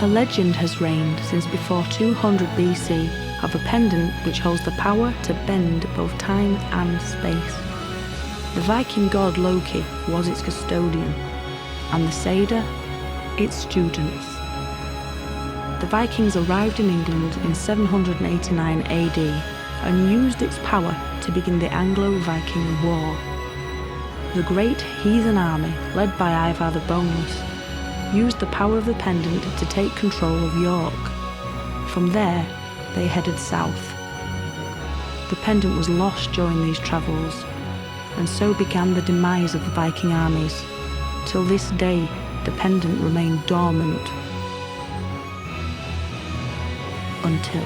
A legend has reigned since before 200 BC of a pendant which holds the power to bend both time and space. The Viking god Loki was its custodian, and the Satyr, its students. The Vikings arrived in England in 789 AD and used its power to begin the Anglo-Viking War. The great heathen army, led by Ivar the Boneless, used the power of the pendant to take control of York. From there, they headed south. The pendant was lost during these travels, and so began the demise of the Viking armies. Till this day, the pendant remained dormant. Until...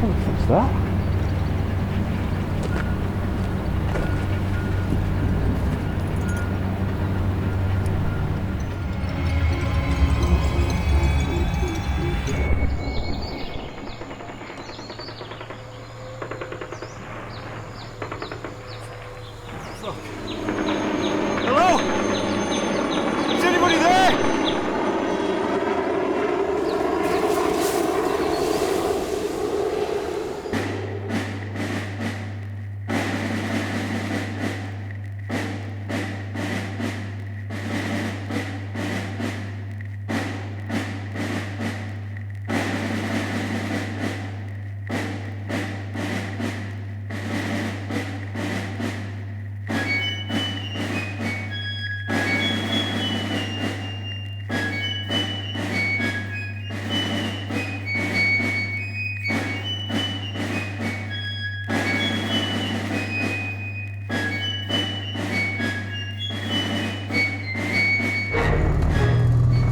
What's that? Hello? Is anybody there?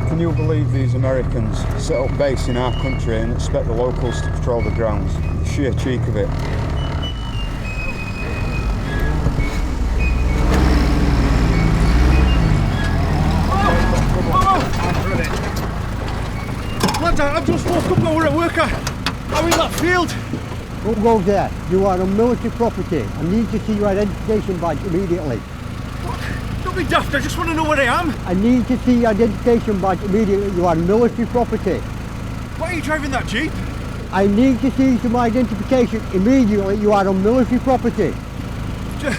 Can you believe these Americans set up base in our country and expect the locals to patrol the grounds? The sheer cheek of it. Lads, I've just woke up and we're at work. I'm in that field. Who goes there? You are on military property. I need to see your identification badge immediately. Don't be daft, I just want to know where I am. I need to see your identification badge immediately. You are military property. Why are you driving that Jeep? I need to see some identification immediately. You are on military property. Just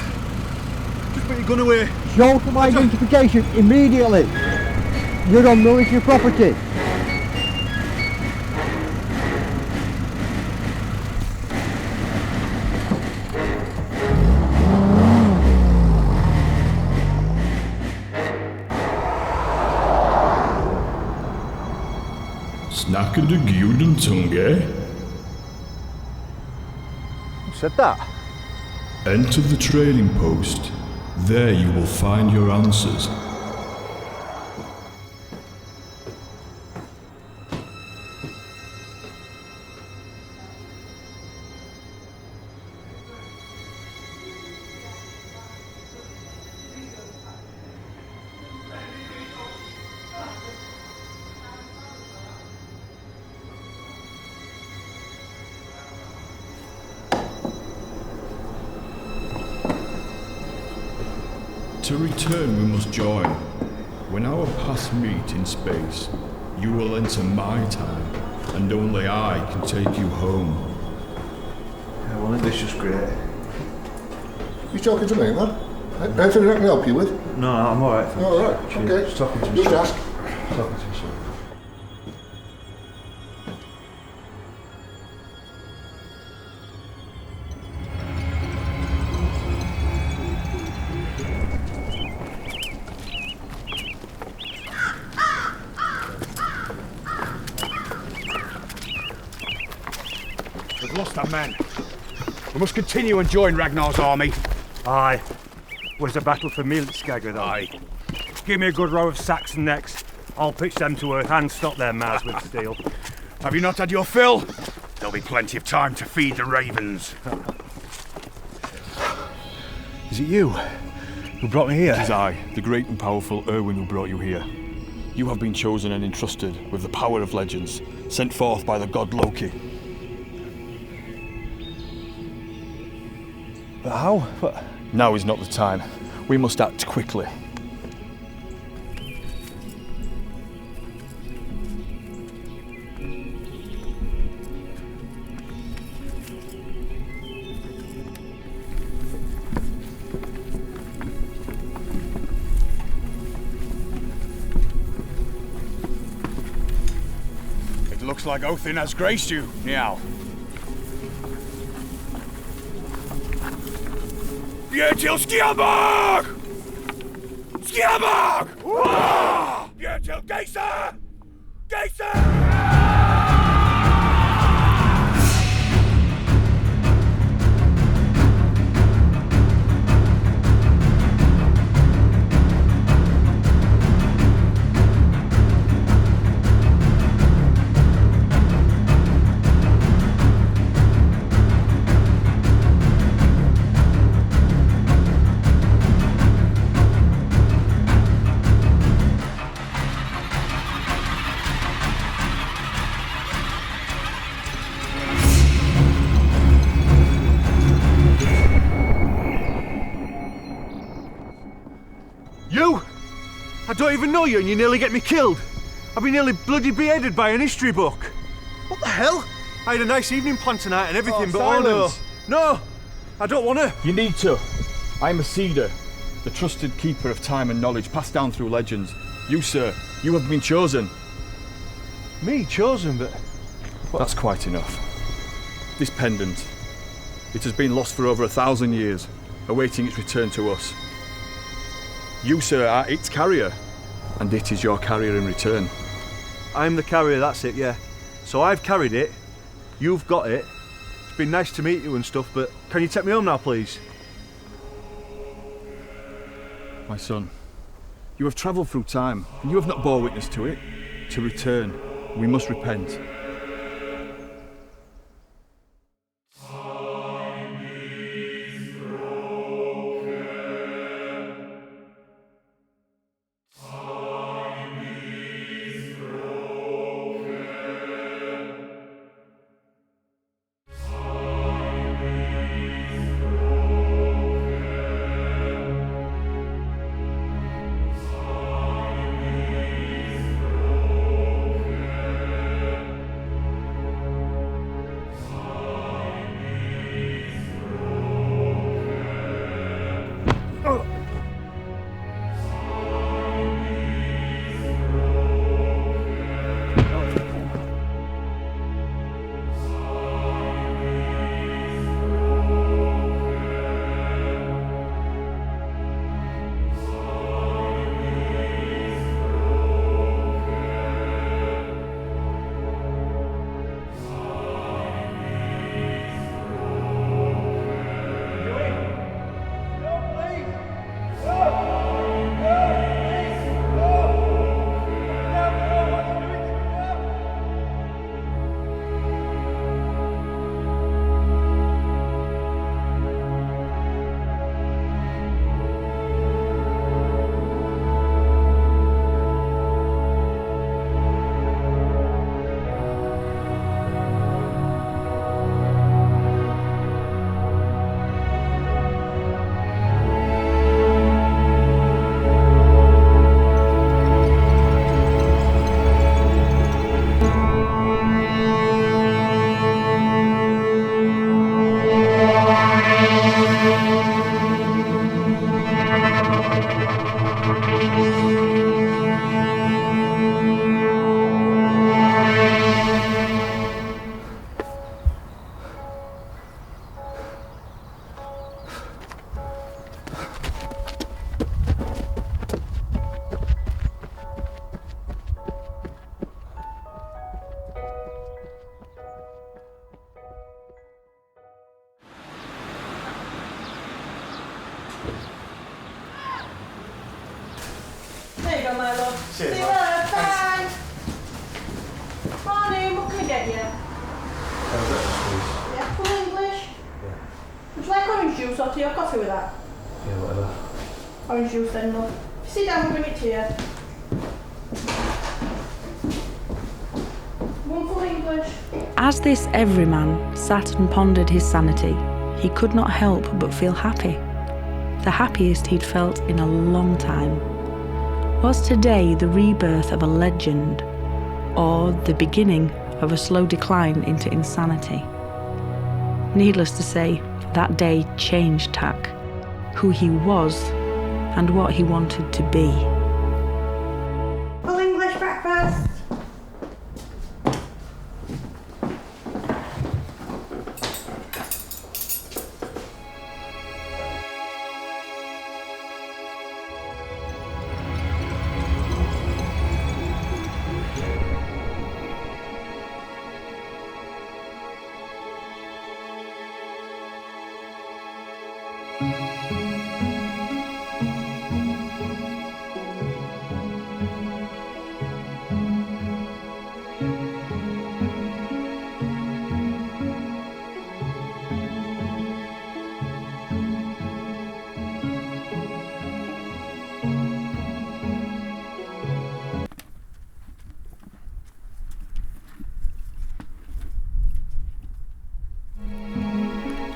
put your gun away. Show some identification immediately. You're on military property. Snakker du guden tunge? Who said that? Enter the trading post. There you will find your answers. To return, we must join. When our paths meet in space, you will enter my time, and only I can take you home. Yeah, well, this is great. You talking to me, man? Anything I can help you with? No, I'm alright. Oh, all right, okay. Just talking to Just yourself. ask. Talking to yourself. We've lost our men. We must continue and join Ragnar's army. Aye. Was a battle for Miltskagger, though. Aye. Give me a good row of Saxon necks. I'll pitch them to earth and stop their mouths with steel. Have you not had your fill? There'll be plenty of time to feed the ravens. Is it you who brought me here? It is I, the great and powerful Erwin, who brought you here. You have been chosen and entrusted with the power of legends, sent forth by the god Loki. But how? But... Now is not the time. We must act quickly. Looks like Othin has graced you, Niall. Bjertil Skjærborg! Skjærborg! Bjertil Geyser! Geyser! You? I don't even know you and you nearly get me killed. I've been nearly bloody beheaded by an history book. What the hell? I had a nice evening planned tonight and everything, but silence. No, I don't want to. You need to. I am a seeder, the trusted keeper of time and knowledge passed down through legends. You, sir, you have been chosen. Me chosen, but... That's quite enough. This pendant, it has been lost for over 1,000 years, awaiting its return to us. You, sir, are its carrier, and it is your carrier in return. I'm the carrier, that's it, yeah. So I've carried it, you've got it. It's been nice to meet you and stuff, but can you take me home now, please? My son, you have travelled through time, and you have not bore witness to it. To return, we must repent. you go, my love. Cheers, See you love. later. Bye. Morning, what can I get you? Yeah, full English. Yeah. Would you like orange juice or tea or coffee with that? Yeah, whatever. Orange juice then, love. Sit down, we'll bring it to you. One full English. As this everyman sat and pondered his sanity, he could not help but feel happy. The happiest he'd felt in a long time. Was today the rebirth of a legend, or the beginning of a slow decline into insanity? Needless to say, that day changed Tack, who he was and what he wanted to be. Full English breakfast.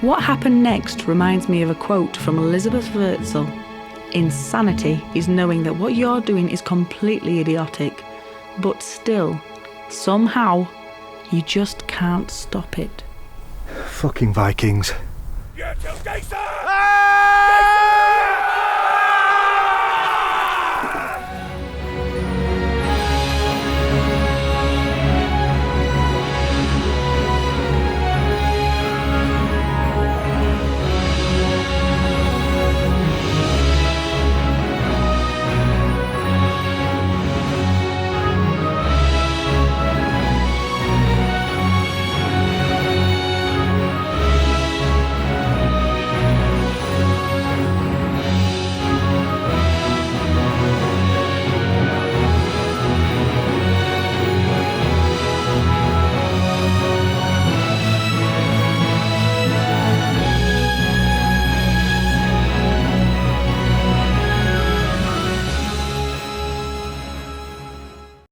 What happened next reminds me of a quote from Elizabeth Wurtzel. Insanity is knowing that what you're doing is completely idiotic, but still, somehow, you just can't stop it. Fucking Vikings. Yeah, till Jason!